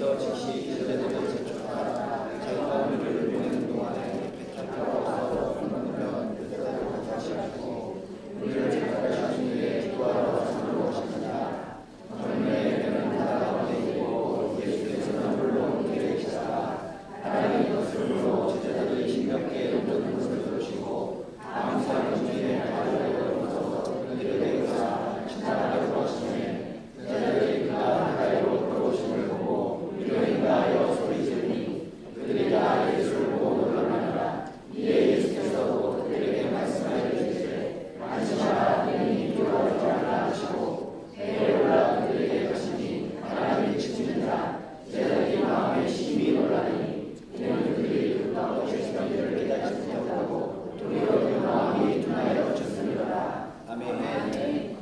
예수께서 즉시 제자들을 재촉하라. 자기가 우리를 보내는 동안에 배 타고 와서 건너편 베드사다로 가시고 우리를 제자하신 후에 구하러 산으로 오십니다. 전에 배는 바다 가운데 있고 예수께서는 물론 길에 계시다가 바람이 거스름으로 제자들이 힘겹게 운전하는 것을 보시고 항상 중에 바다를 걸어서 그들에게 대사 식사하라고 하시니 제자들이 그가 바다로 걸어오심을 보고 이러인가 하여 소리 지르니 그들이 다 예수를 보고 놀라나라. 이에 예수께서도 그들에게 말씀하시되 안심하라. 능히 두려워하지 말라 하시고 배에 올라 그들에게 가시니 바람이 그치니라. 제자들이 마음에 심히 놀라니 이는 그들이 금방 예수가 이를 깨닫지 못하고 도리어 그 마음이 둔하여 졌습니다. 아멘.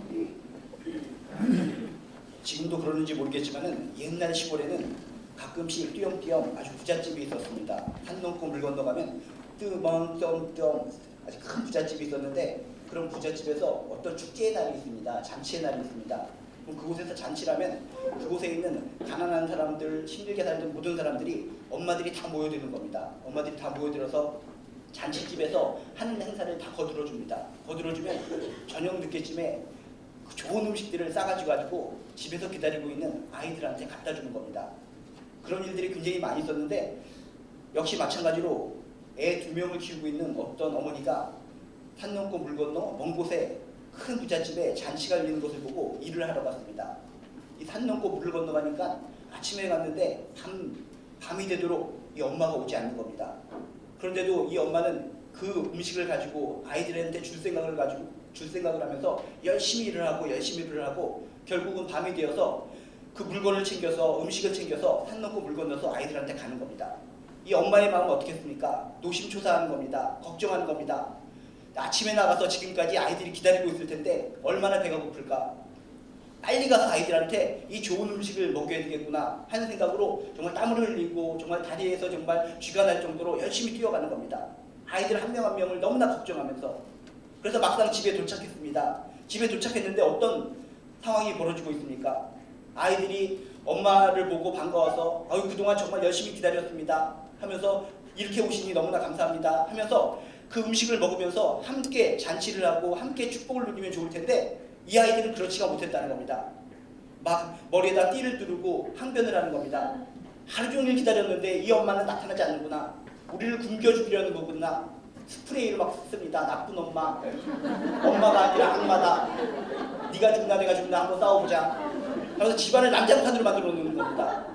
지금도 그러는지 모르겠지만은 옛날 시골에는 가끔씩 띄엄띄엄 아주 부잣집이 있었습니다. 산 넘고 물 건너가면 뚜멍뚜엄뚜엄 아주 큰 부잣집이 있었는데 그런 부잣집에서 어떤 축제의 날이 있습니다. 잔치의 날이 있습니다. 그럼 그곳에서 잔치라면 그곳에 있는 가난한 사람들, 힘들게 살던 모든 사람들이 엄마들이 다 모여드는 겁니다. 엄마들이 다 모여들어서 잔치집에서 하는 행사를 다 거들어줍니다. 거들어주면 저녁 늦게쯤에 그 좋은 음식들을 싸가지고 집에서 기다리고 있는 아이들한테 갖다 주는 겁니다. 그런 일들이 굉장히 많이 있었는데 역시 마찬가지로 애 2명을 키우고 있는 어떤 어머니가 산 넘고 물 건너 먼 곳에 큰 부잣집에 잔치가 열리는 것을 보고 일을 하러 갔습니다. 이 산 넘고 물을 건너가니까 아침에 갔는데 밤이 되도록 이 엄마가 오지 않는 겁니다. 그런데도 이 엄마는 그 음식을 가지고 아이들한테 줄 생각을 하면서 열심히 일을 하고 결국은 밤이 되어서 그 물건을 챙겨서 음식을 챙겨서 산 넘고 물 건너서 아이들한테 가는 겁니다. 이 엄마의 마음은 어떻겠습니까? 노심초사하는 겁니다. 걱정하는 겁니다. 아침에 나가서 지금까지 아이들이 기다리고 있을 텐데 얼마나 배가 고플까? 빨리 가서 아이들한테 이 좋은 음식을 먹여야 되겠구나 하는 생각으로 정말 땀을 흘리고 정말 다리에서 정말 쥐가 날 정도로 열심히 뛰어가는 겁니다. 아이들 한 명 한 명을 너무나 걱정하면서. 그래서 막상 집에 도착했습니다. 집에 도착했는데 어떤 상황이 벌어지고 있습니까? 아이들이 엄마를 보고 반가워서 아유 그동안 정말 열심히 기다렸습니다 하면서 이렇게 오시니 너무나 감사합니다 하면서 그 음식을 먹으면서 함께 잔치를 하고 함께 축복을 누리면 좋을 텐데 이 아이들은 그렇지가 못했다는 겁니다. 막 머리에다 띠를 두르고 항변을 하는 겁니다. 하루 종일 기다렸는데 이 엄마는 나타나지 않는구나. 우리를 굶겨 죽이려는 거구나. 스프레이를 막 씁니다. 나쁜 엄마. 엄마가 아니라 악마다. 네가 죽나 내가 죽나 한번 싸워보자. 그래서 집안을 남장판으로 만들어 놓는 겁니다.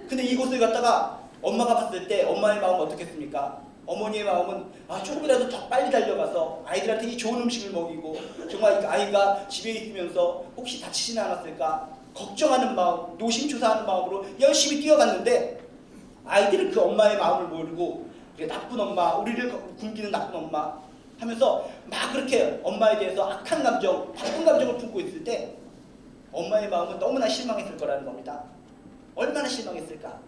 근데 이곳을 갖다가 엄마가 봤을 때 엄마의 마음은 어떻겠습니까? 어머니의 마음은 조금이라도 더 빨리 달려가서 아이들한테 이 좋은 음식을 먹이고 정말 아이가 집에 있으면서 혹시 다치지는 않았을까 걱정하는 마음, 노심초사하는 마음으로 열심히 뛰어갔는데 아이들은 그 엄마의 마음을 모르고 나쁜 엄마, 우리를 굶기는 나쁜 엄마 하면서 막 그렇게 엄마에 대해서 악한 감정, 나쁜 감정을 품고 있을 때 엄마의 마음은 너무나 실망했을 거라는 겁니다. 얼마나 실망했을까?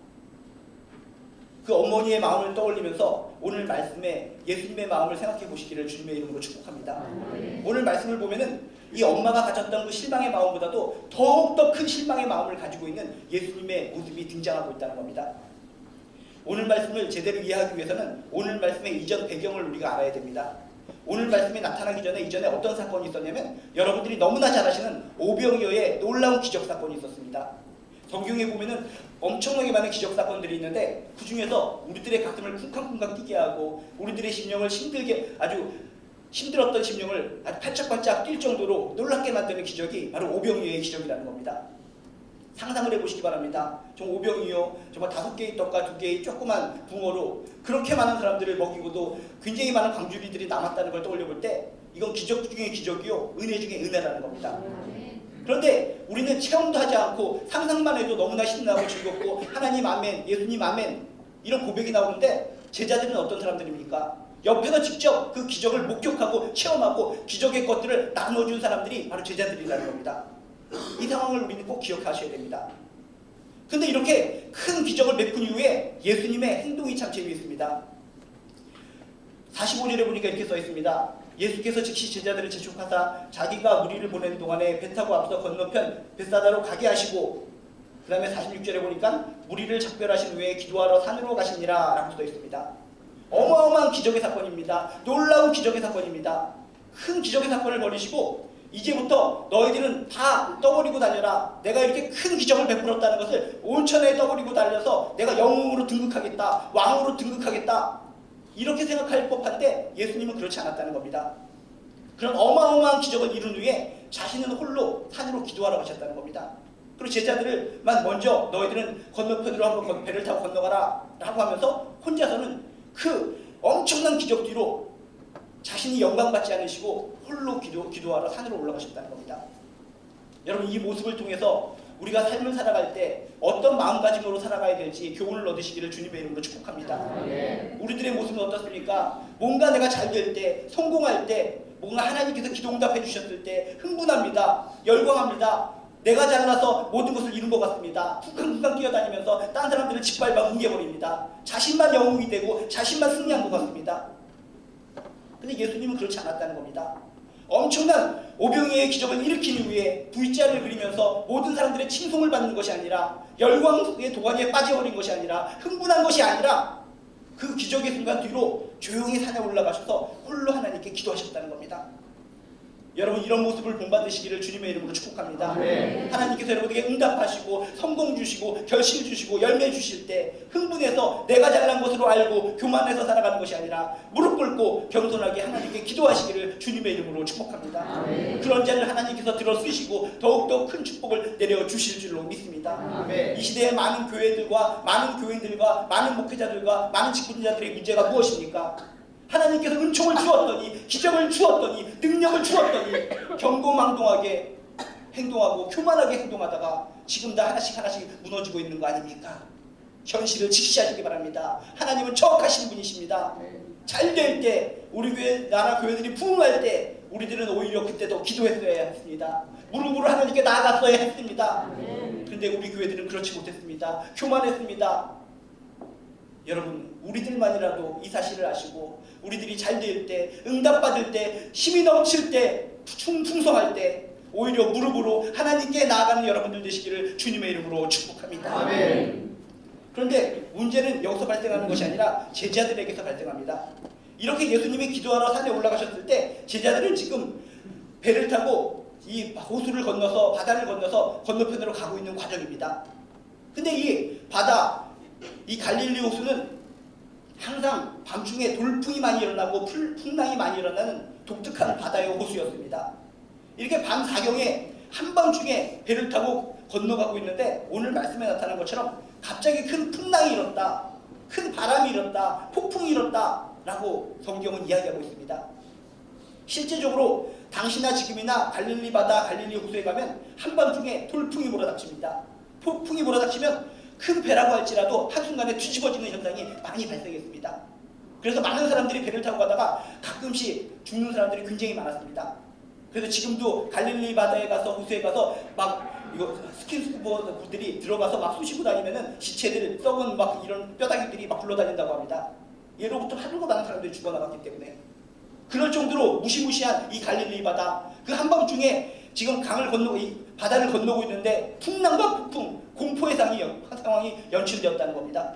그 어머니의 마음을 떠올리면서 오늘 말씀에 예수님의 마음을 생각해 보시기를 주님의 이름으로 축복합니다. 오늘 말씀을 보면은 이 엄마가 가졌던 그 실망의 마음보다도 더욱더 큰 실망의 마음을 가지고 있는 예수님의 모습이 등장하고 있다는 겁니다. 오늘 말씀을 제대로 이해하기 위해서는 오늘 말씀의 이전 배경을 우리가 알아야 됩니다. 오늘 말씀이 나타나기 전에 이전에 어떤 사건이 있었냐면 여러분들이 너무나 잘 아시는 오병이어의 놀라운 기적 사건이 있었습니다. 성경에 보면은 엄청나게 많은 기적 사건들이 있는데 그 중에서 우리들의 가슴을 쿵쾅쿵쾅 뛰게 하고 우리들의 심령을 힘들게 아주 힘들었던 심령을 아주 팔짝팔짝 뛸 정도로 놀랍게 만드는 기적이 바로 오병이어의 기적이라는 겁니다. 상상을 해보시기 바랍니다. 저 오병이어 정말 5개의 떡과 2개의 조그만 붕어로 그렇게 많은 사람들을 먹이고도 굉장히 많은 광주리들이 남았다는 걸 떠올려볼 때 이건 기적 중에 기적이요 은혜 중에 은혜라는 겁니다. 그런데 우리는 체험도 하지 않고 상상만 해도 너무나 신나고 즐겁고 하나님 아멘, 예수님 아멘 이런 고백이 나오는데 제자들은 어떤 사람들입니까? 옆에서 직접 그 기적을 목격하고 체험하고 기적의 것들을 나눠준 사람들이 바로 제자들이라는 겁니다. 이 상황을 우리는 꼭 기억하셔야 됩니다. 근데 이렇게 큰 기적을 베푼 이후에 예수님의 행동이 참 재미있습니다. 45절에 보니까 이렇게 써 있습니다. 예수께서 즉시 제자들을 재촉하사 자기가 무리를 보내는 동안에 배 타고 앞서 건너편 벳사다로 가게 하시고 그 다음에 46절에 보니까 무리를 작별하신 후에 기도하러 산으로 가시니라 라고 써 있습니다. 어마어마한 기적의 사건입니다. 놀라운 기적의 사건입니다. 큰 기적의 사건을 벌이시고 이제부터 너희들은 다 떠버리고 달려라. 내가 이렇게 큰 기적을 베풀었다는 것을 온천에 떠버리고 달려서 내가 영웅으로 등극하겠다. 왕으로 등극하겠다. 이렇게 생각할 법한데 예수님은 그렇지 않았다는 겁니다. 그런 어마어마한 기적을 이룬 후에 자신은 홀로 산으로 기도하러 가셨다는 겁니다. 그리고 제자들만 먼저 너희들은 건너편으로 한번 배를 타고 건너가라 라고 하면서 혼자서는 그 엄청난 기적 뒤로 자신이 영광받지 않으시고 홀로 기도하러 산으로 올라가셨다는 겁니다. 여러분, 이 모습을 통해서 우리가 삶을 살아갈 때 어떤 마음가짐으로 살아가야 될지 교훈을 얻으시기를 주님의 이름으로 축복합니다. 우리들의 모습은 어떻습니까? 뭔가 내가 잘 될 때, 성공할 때, 뭔가 하나님께서 기도응답해 주셨을 때 흥분합니다. 열광합니다. 내가 잘나서 모든 것을 이룬 것 같습니다. 쿵쾅쿵쾅 뛰어다니면서 딴 사람들을 짓밟아 뭉개버립니다. 자신만 영웅이 되고 자신만 승리한 것 같습니다. 근데 예수님은 그렇지 않았다는 겁니다. 엄청난 오병이의 기적을 일으킨 후에 V자를 그리면서 모든 사람들의 칭송을 받는 것이 아니라 열광의 도가니에 빠져버린 것이 아니라 흥분한 것이 아니라 그 기적의 순간 뒤로 조용히 산에 올라가셔서 홀로 하나님께 기도하셨다는 겁니다. 여러분, 이런 모습을 본받으시기를 주님의 이름으로 축복합니다. 하나님께서 여러분에게 응답하시고 성공 주시고 결실 주시고 열매 주실 때 흥분해서 내가 잘난 것으로 알고 교만해서 살아가는 것이 아니라 무릎 꿇고 겸손하게 하나님께 기도하시기를 주님의 이름으로 축복합니다. 그런 자를 하나님께서 들어쓰시고 더욱더 큰 축복을 내려주실 줄로 믿습니다. 이 시대의 많은 교회들과 많은 교인들과 많은 목회자들과 많은 직분자들의 문제가 무엇입니까? 하나님께서 은총을 주었더니, 기적을 주었더니, 능력을 주었더니 경고망동하게 행동하고 교만하게 행동하다가 지금 다 하나씩 무너지고 있는 거 아닙니까? 현실을 직시하시기 바랍니다. 하나님은 정확하신 분이십니다. 잘 될 때, 우리 교회, 나라 교회들이 부흥할 때 우리들은 오히려 그때도 기도했어야 했습니다. 무릎으로 하나님께 나아갔어야 했습니다. 그런데 우리 교회들은 그렇지 못했습니다. 교만했습니다. 여러분, 우리들만이라도 이 사실을 아시고 우리들이 잘 될 때, 응답받을 때, 힘이 넘칠 때, 풍성할 때 오히려 무릎으로 하나님께 나아가는 여러분들 되시기를 주님의 이름으로 축복합니다. 아멘. 그런데 문제는 여기서 발생하는 것이 아니라 제자들에게서 발생합니다. 이렇게 예수님이 기도하러 산에 올라가셨을 때 제자들은 지금 배를 타고 이 호수를 건너서, 바다를 건너서 건너편으로 가고 있는 과정입니다. 근데 이 바다, 이 갈릴리 호수는 항상 밤중에 돌풍이 많이 일어나고 풍랑이 많이 일어나는 독특한 바다의 호수였습니다. 이렇게 밤 사경에 한밤중에 배를 타고 건너가고 있는데 오늘 말씀에 나타난 것처럼 갑자기 큰 풍랑이 일었다, 큰 바람이 일었다, 폭풍이 일었다 라고 성경은 이야기하고 있습니다. 실제적으로 당시나 지금이나 갈릴리 바다, 갈릴리 호수에 가면 한밤중에 돌풍이 몰아닥칩니다. 폭풍이 몰아닥치면 큰 배라고 할지라도 한순간에 뒤집어지는 현상이 많이 발생했습니다. 그래서 많은 사람들이 배를 타고 가다가 가끔씩 죽는 사람들이 굉장히 많았습니다. 그래서 지금도 갈릴리 바다에 가서, 호수에 가서 막 이거 스킨스쿠버들이 들어가서 막 쑤시고 다니면은 시체들, 썩은 막 이런 뼈다귀들이 막 굴러다닌다고 합니다. 예로부터 하루가 많은 사람들이 죽어나갔기 때문에. 그럴 정도로 무시무시한 이 갈릴리 바다, 그 한밤중에 지금 강을 건너고 이 바다를 건너고 있는데 풍랑과 폭풍, 공포의 상황이 연출되었다는 겁니다.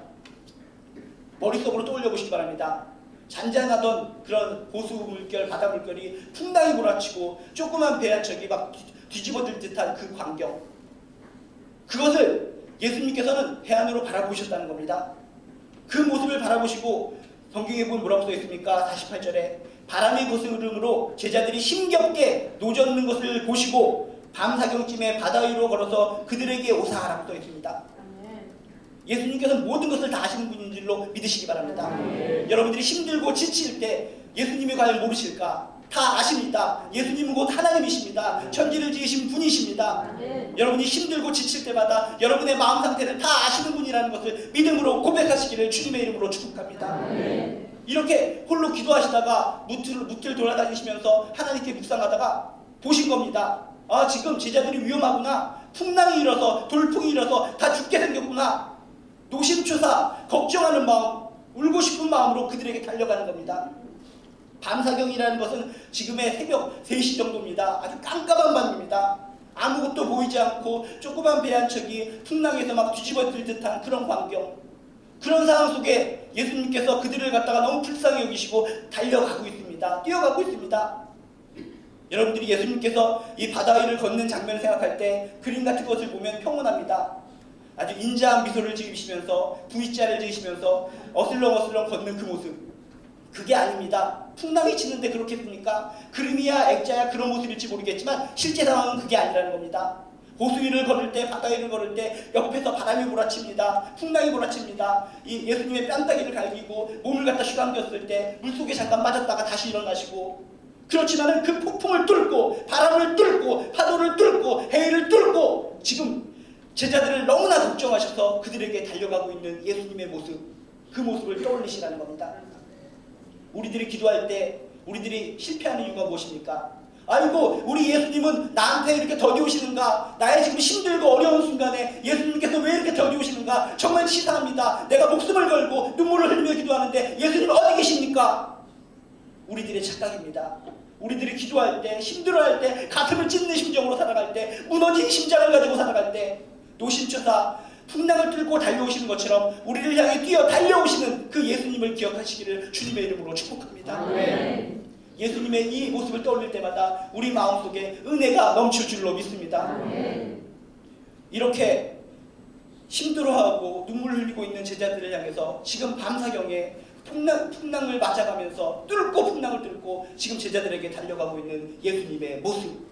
머릿속으로 떠올려 보시기 바랍니다. 잔잔하던 그런 호수 물결, 바다 물결이 풍랑이 몰아치고 조그만 배 한 척이 막 뒤집어질 듯한 그 광경, 그것을 예수님께서는 해안으로 바라보셨다는 겁니다. 그 모습을 바라보시고 성경에 보면 뭐라고 써 있습니까? 48절에 바람이 거스름으로 제자들이 힘겹게 노젓는 것을 보시고 밤사경쯤에 바다 위로 걸어서 그들에게 오사라고 써 있습니다. 예수님께서는 모든 것을 다 아시는 분인 줄로 믿으시기 바랍니다. 여러분들이 힘들고 지칠 때 예수님이 과연 모르실까? 다 아십니다. 예수님은 곧 하나님이십니다. 천지를 지으신 분이십니다. 여러분이 힘들고 지칠 때마다 여러분의 마음 상태를 다 아시는 분이라는 것을 믿음으로 고백하시기를 주님의 이름으로 축복합니다. 이렇게 홀로 기도하시다가 무틀 돌아다니시면서 하나님께 묵상하다가 보신 겁니다. 아, 지금 제자들이 위험하구나. 풍랑이 일어서, 돌풍이 일어서 다 죽게 생겼구나. 노심초사, 걱정하는 마음, 울고 싶은 마음으로 그들에게 달려가는 겁니다. 밤사경이라는 것은 지금의 새벽 3시 정도입니다. 아주 깜깜한 밤입니다. 아무것도 보이지 않고 조그만 배 한 척이 풍랑에서 막 뒤집어질 듯한 그런 광경, 그런 상황 속에 예수님께서 그들을 갖다가 너무 불쌍히 여기시고 달려가고 있습니다. 뛰어가고 있습니다. 여러분들이 예수님께서 이 바다 위를 걷는 장면을 생각할 때 그림 같은 것을 보면 평온합니다. 아주 인자한 미소를 지으시면서 V자를 지으시면서 어슬렁어슬렁 걷는 그 모습, 그게 아닙니다. 풍랑이 치는데 그렇겠습니까? 그림이야 액자야 그런 모습일지 모르겠지만 실제 상황은 그게 아니라는 겁니다. 호수 위를 걸을 때, 바다 위를 걸을 때 옆에서 바람이 몰아칩니다. 풍랑이 몰아칩니다. 이 예수님의 뺨따기를 갈기고 몸을 갖다 휘감겼을 때 물속에 잠깐 빠졌다가 다시 일어나시고, 그렇지만은 그 폭풍을 뚫고 바람을 뚫고 파도를 뚫고 해일을 뚫고 지금 제자들을 너무나 걱정하셔서 그들에게 달려가고 있는 예수님의 모습, 그 모습을 떠올리시라는 겁니다. 우리들이 기도할 때 우리들이 실패하는 이유가 무엇입니까? 아이고 우리 예수님은 나한테 이렇게 더디오시는가, 나의 지금 힘들고 어려운 순간에 예수님께서 왜 이렇게 더디오시는가, 정말 치사합니다. 내가 목숨을 걸고 눈물을 흘리며 기도하는데 예수님 어디 계십니까? 우리들의 착각입니다. 우리들이 기도할 때, 힘들어할 때, 가슴을 찢는 심정으로 살아갈 때, 무너진 심장을 가지고 살아갈 때 노심초사 풍랑을 뚫고 달려오시는 것처럼 우리를 향해 뛰어 달려오시는 그 예수님을 기억하시기를 주님의 이름으로 축복합니다. 아멘. 예수님의 이 모습을 떠올릴 때마다 우리 마음속에 은혜가 넘칠 줄로 믿습니다. 아멘. 이렇게 힘들어하고 눈물을 흘리고 있는 제자들을 향해서 지금 밤사경에 풍랑을 맞아가면서 풍랑을 뚫고 지금 제자들에게 달려가고 있는 예수님의 모습.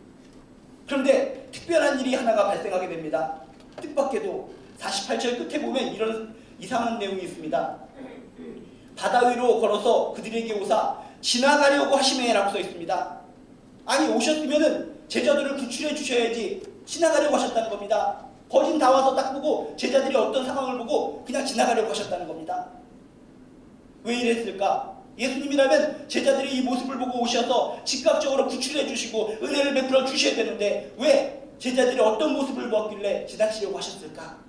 그런데 특별한 일이 하나가 발생하게 됩니다. 뜻밖에도 48절 끝에 보면 이런 이상한 내용이 있습니다. 바다 위로 걸어서 그들에게 오사 지나가려고 하시매 라고 써 있습니다. 아니 오셨으면은 제자들을 구출해 주셔야지 지나가려고 하셨다는 겁니다. 거진 다 와서 딱 보고 제자들이 어떤 상황을 보고 그냥 지나가려고 하셨다는 겁니다. 왜 이랬을까? 예수님이라면 제자들이 이 모습을 보고 오셔서 즉각적으로 구출해 주시고 은혜를 베풀어 주셔야 되는데 왜 제자들이 어떤 모습을 보았길래 지나치려고 하셨을까?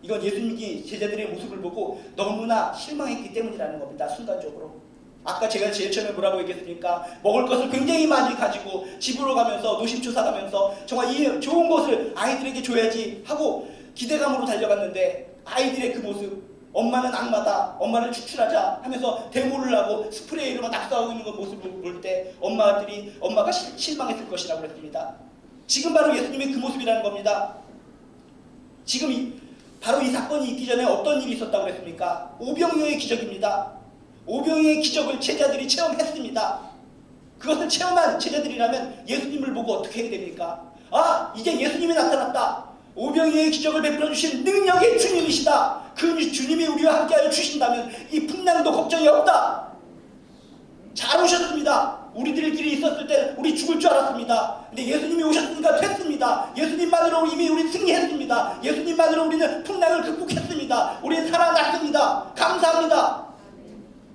이건 예수님이 제자들의 모습을 보고 너무나 실망했기 때문이라는 겁니다. 순간적으로. 아까 제가 제일 처음에 뭐라고 얘기했습니까? 먹을 것을 굉장히 많이 가지고 집으로 가면서 노심초사 가면서 정말 이 좋은 것을 아이들에게 줘야지 하고 기대감으로 달려갔는데 아이들의 그 모습, 엄마는 악마다, 엄마를 추출하자 하면서 데모를 하고 스프레이로만 낙서하고 있는 그 모습을 볼 때 엄마가 실망했을 것이라고 그랬습니다. 지금 바로 예수님의 그 모습이라는 겁니다. 지금 바로 이 사건이 있기 전에 어떤 일이 있었다고 그랬습니까? 오병이어의 기적입니다. 오병이어의 기적을 제자들이 체험했습니다. 그것을 체험한 제자들이라면 예수님을 보고 어떻게 해야 됩니까? 아, 이제 예수님이 나타났다. 오병이어의 기적을 베풀어 주신 능력의 주님이시다. 그 주님이 우리와 함께하여 주신다면 이 풍랑도 걱정이 없다. 잘 오셨습니다. 우리들끼리 있었을 때 우리 죽을 줄 알았습니다. 근데 예수님이 오셨으니까 됐습니다. 예수님만으로 이미 우리 승리했습니다. 예수님만으로 우리는 풍랑을 극복했습니다. 우리는 살아났습니다. 감사합니다.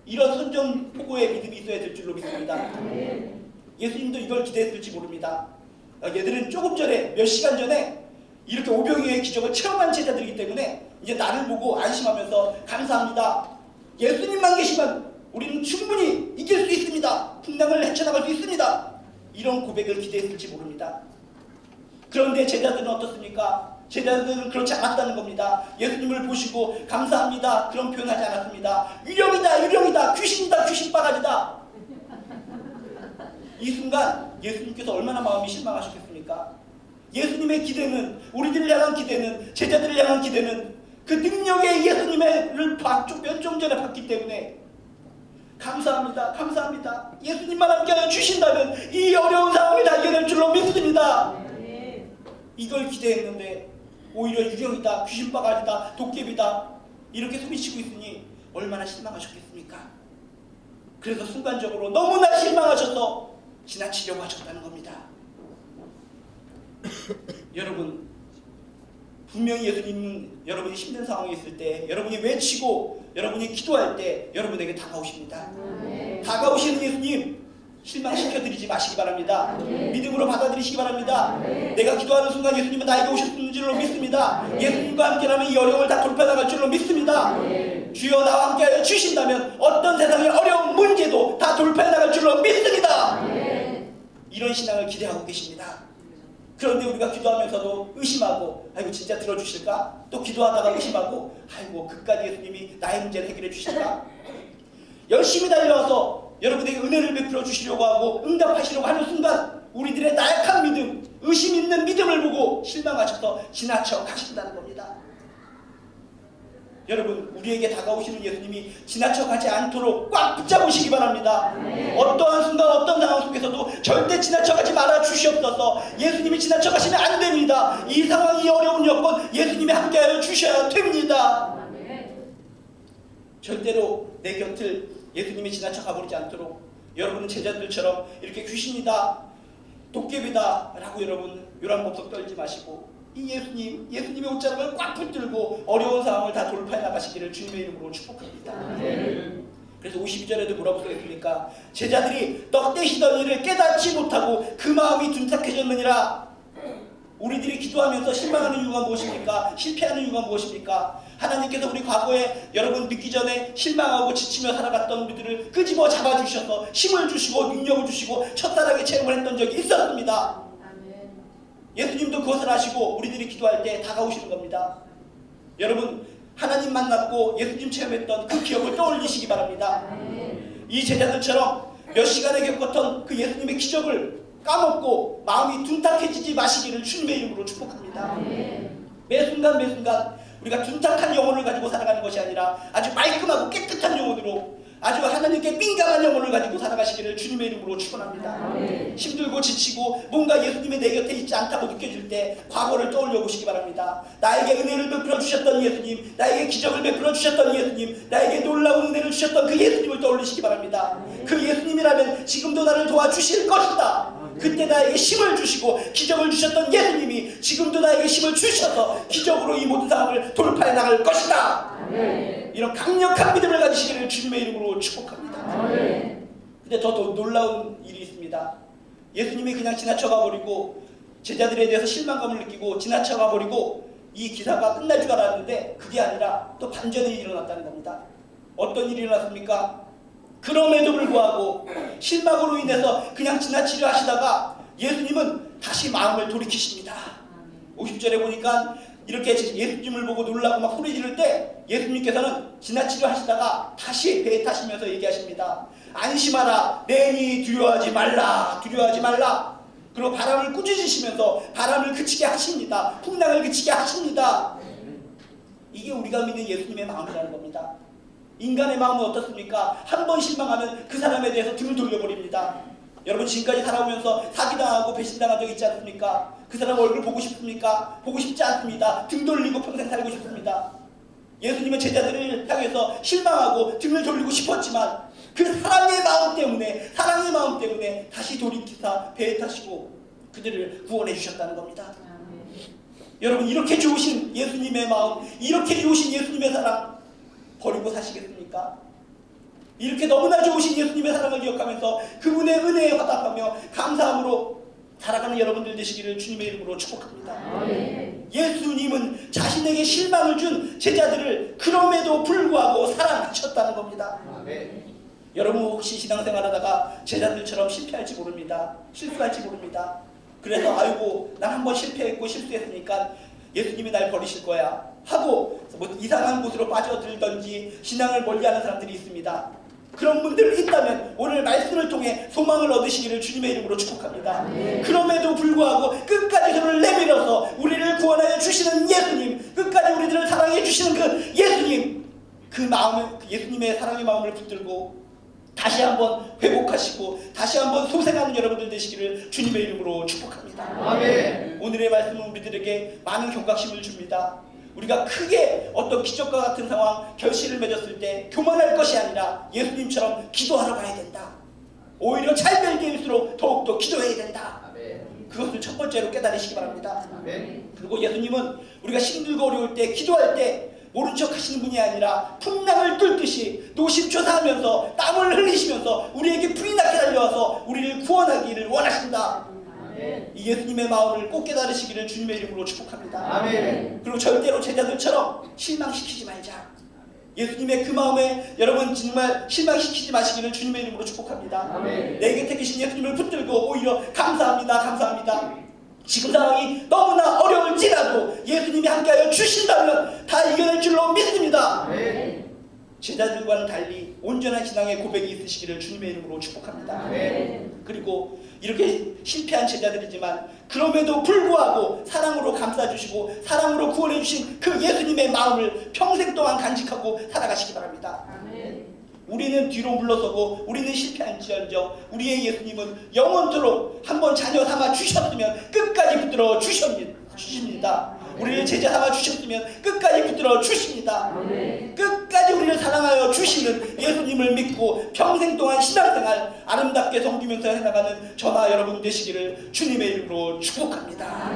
이런 선전포고의 믿음이 있어야 될 줄로 믿습니다. 예수님도 이걸 기대했을지 모릅니다. 얘들은 조금 전에, 몇 시간 전에 이렇게 오병이어의 기적을 체험한 제자들이기 때문에 이제 나를 보고 안심하면서 감사합니다. 예수님만 계시면 우리는 충분히 이길 수 있습니다. 풍랑을 헤쳐나갈 수 있습니다. 이런 고백을 기대했을지 모릅니다. 그런데 제자들은 어떻습니까? 제자들은 그렇지 않았다는 겁니다. 예수님을 보시고 감사합니다. 그런 표현하지 않았습니다. 유령이다, 유령이다, 귀신이다, 귀신바가지다. 이 순간 예수님께서 얼마나 마음이 실망하셨겠습니까? 예수님의 기대는, 우리들을 향한 기대는, 제자들을 향한 기대는 그 능력의 예수님을 몇 좀 전에 봤기 때문에 감사합니다. 감사합니다. 예수님만 함께하여 주신다면 이 어려운 상황을 다 이겨낼 줄로 믿습니다. 이걸 기대했는데 오히려 유령이다, 귀신바가지다, 도깨비다 이렇게 소리치고 있으니 얼마나 실망하셨겠습니까? 그래서 순간적으로 너무나 실망하셔서 지나치려고 하셨다는 겁니다. 여러분, 분명히 예수님은 여러분이 힘든 상황에 있을 때, 여러분이 외치고 여러분이 기도할 때 여러분에게 다가오십니다. 다가오시는 예수님 실망시켜드리지 마시기 바랍니다. 믿음으로 받아들이시기 바랍니다. 내가 기도하는 순간 예수님은 나에게 오셨는 줄로 믿습니다. 예수님과 함께라면 이 어려움을 다 돌파나갈 줄로 믿습니다. 주여 나와 함께하여 주신다면 어떤 세상의 어려운 문제도 다 돌파나갈 줄로 믿습니다. 이런 신앙을 기대하고 계십니다. 그런데 우리가 기도하면서도 의심하고 아이고 진짜 들어주실까? 또 기도하다가 의심하고 아이고 그까지 예수님이 나의 문제를 해결해 주실까? 열심히 달려와서 여러분에게 은혜를 베풀어 주시려고 하고 응답하시려고 하는 순간 우리들의 나약한 믿음, 의심 있는 믿음을 보고 실망하셔서 지나쳐 가신다는 겁니다. 여러분, 우리에게 다가오시는 예수님이 지나쳐 가지 않도록 꽉 붙잡으시기 바랍니다. 어떠한 순간 어떤 상황 속에서도 절대 지나쳐 가지 말아 주시옵소서. 예수님이 지나쳐 가시면 안 됩니다. 이 상황이 어려운 여건 예수님이 함께하여 주셔야 됩니다. 절대로 내 곁을 예수님이 지나쳐 가버리지 않도록 여러분은 제자들처럼 이렇게 귀신이다, 도깨비다 라고 여러분 요란법석 떨지 마시고 이 예수님의 옷자락을 꽉 붙들고 어려운 상황을 다 돌파해 나가시기를 주님의 이름으로 축복합니다. 그래서 52절에도 뭐라고 써있습니까? 제자들이 떡대시던 일을 깨닫지 못하고 그 마음이 둔탁해졌느니라. 우리들이 기도하면서 실망하는 이유가 무엇입니까? 실패하는 이유가 무엇입니까? 하나님께서 우리 과거에 여러분 믿기 전에 실망하고 지치며 살아갔던 우리들을 끄집어 잡아주셔서 힘을 주시고 능력을 주시고 첫사랑의 체험을 했던 적이 있었습니다. 예수님도 그것을 아시고 우리들이 기도할 때 다가오시는 겁니다. 여러분, 하나님 만났고 예수님 체험했던 그 기억을 떠올리시기 바랍니다. 이 제자들처럼 몇 시간에 겪었던 그 예수님의 기적을 까먹고 마음이 둔탁해지지 마시기를 주님의 이름으로 축복합니다. 매 순간 우리가 둔탁한 영혼을 가지고 살아가는 것이 아니라 아주 말끔하고 깨끗한 영혼으로 아주 하나님께 민감한 영혼을 가지고 살아가시기를 주님의 이름으로 축원합니다. 힘들고 지치고 뭔가 예수님이 내 곁에 있지 않다고 느껴질 때 과거를 떠올려 보시기 바랍니다. 나에게 은혜를 베풀어 주셨던 예수님, 나에게 기적을 베풀어 주셨던 예수님, 나에게 놀라운 은혜를 주셨던 그 예수님을 떠올리시기 바랍니다. 그 예수님이라면 지금도 나를 도와주실 것이다. 그때 나에게 힘을 주시고 기적을 주셨던 예수님이 지금도 나에게 힘을 주셔서 기적으로 이 모든 상황을 돌파해 나갈 것이다. 이런 강력한 믿음을 가지시기를 주님의 이름으로 축복합니다. 근데 더 놀라운 일이 있습니다. 예수님이 그냥 지나쳐가 버리고 제자들에 대해서 실망감을 느끼고 지나쳐가 버리고 이 기사가 끝날 줄 알았는데 그게 아니라 또 반전의 일이 일어났다는 겁니다. 어떤 일이 일어났습니까? 그럼에도 불구하고 실망으로 인해서 그냥 지나치려 하시다가 예수님은 다시 마음을 돌이키십니다. 50절에 보니까 이렇게 예수님을 보고 놀라고 막 소리 지를 때 예수님께서는 지나치려 하시다가 다시 배에 타시면서 얘기하십니다. 안심하라, 내니 두려워하지 말라, 두려워하지 말라. 그리고 바람을 꾸짖으시면서 바람을 그치게 하십니다. 풍랑을 그치게 하십니다. 이게 우리가 믿는 예수님의 마음이라는 겁니다. 인간의 마음은 어떻습니까? 한 번 실망하면 그 사람에 대해서 등을 돌려버립니다. 여러분 지금까지 살아오면서 사기당하고 배신당한 적 있지 않습니까? 그 사람 얼굴 보고 싶습니까? 보고 싶지 않습니다. 등 돌리고 평생 살고 싶습니다. 예수님은 제자들을 향해서 실망하고 등을 돌리고 싶었지만 그 사랑의 마음 때문에 다시 돌이키사 배에 타시고 그들을 구원해 주셨다는 겁니다. 여러분 이렇게 좋으신 예수님의 마음, 이렇게 좋으신 예수님의 사랑 버리고 사시겠습니까? 이렇게 너무나 좋으신 예수님의 사랑을 기억하면서 그분의 은혜에 화답하며 감사함으로 살아가는 여러분들 되시기를 주님의 이름으로 축복합니다. 예수님은 자신에게 실망을 준 제자들을 그럼에도 불구하고 사랑하셨다는 겁니다. 여러분 혹시 신앙생활하다가 제자들처럼 실패할지 모릅니다. 실수할지 모릅니다. 그래서 아이고 난 한번 실패했고 실수했으니까 예수님이 날 버리실 거야 하고 뭐 이상한 곳으로 빠져들던지 신앙을 멀리하는 사람들이 있습니다. 그런 분들 있다면 오늘 말씀을 통해 소망을 얻으시기를 주님의 이름으로 축복합니다. 그럼에도 불구하고 끝까지 손을 내밀어서 우리를 구원하여 주시는 예수님, 끝까지 우리들을 사랑해 주시는 그 예수님, 그 마음을, 예수님의 사랑의 마음을 붙들고 다시 한번 회복하시고 다시 한번 소생하는 여러분들 되시기를 주님의 이름으로 축복합니다. 아멘. 오늘의 말씀은 우리들에게 많은 경각심을 줍니다. 우리가 크게 어떤 기적과 같은 상황, 결실을 맺었을 때 교만할 것이 아니라 예수님처럼 기도하러 가야 된다. 오히려 잘 될 때일수록 더욱더 기도해야 된다. 아멘. 그것을 첫 번째로 깨달으시기 바랍니다. 아멘. 그리고 예수님은 우리가 힘들고 어려울 때, 기도할 때 모른 척 하시는 분이 아니라 풍랑을 뚫듯이 노심초사하면서 땀을 흘리시면서 우리에게 불이 나게 달려와서 우리를 구원하기를 원하신다. 아멘. 이 예수님의 마음을 꼭 깨달으시기를 주님의 이름으로 축복합니다. 아멘. 그리고 절대로 제자들처럼 실망시키지 말자. 예수님의 그 마음에 여러분 정말 실망시키지 마시기를 주님의 이름으로 축복합니다. 내 곁에 계신 예수님을 붙들고 오히려 감사합니다. 감사합니다. 지금 상황이 너무나 어려울지라도 예수님이 함께하여 주신다면 다 이겨낼 줄로 믿습니다. 제자들과는 달리 온전한 신앙의 고백이 있으시기를 주님의 이름으로 축복합니다. 그리고 이렇게 실패한 제자들이지만 그럼에도 불구하고 사랑으로 감싸주시고 사랑으로 구원해주신 그 예수님의 마음을 평생 동안 간직하고 살아가시기 바랍니다. 우리는 뒤로 물러서고 우리는 실패한지언정 우리의 예수님은 영원토록 한번 자녀 삼아 주셨으면 끝까지 붙들어 주십니다. 우리를 제자 삼아 주셨으면 끝까지 붙들어 주십니다. 끝까지 우리를 사랑하여 주시는 예수님을 믿고 평생 동안 신앙생활 아름답게 섬기면서 해나가는 저나 여러분 되시기를 주님의 이름으로 축복합니다.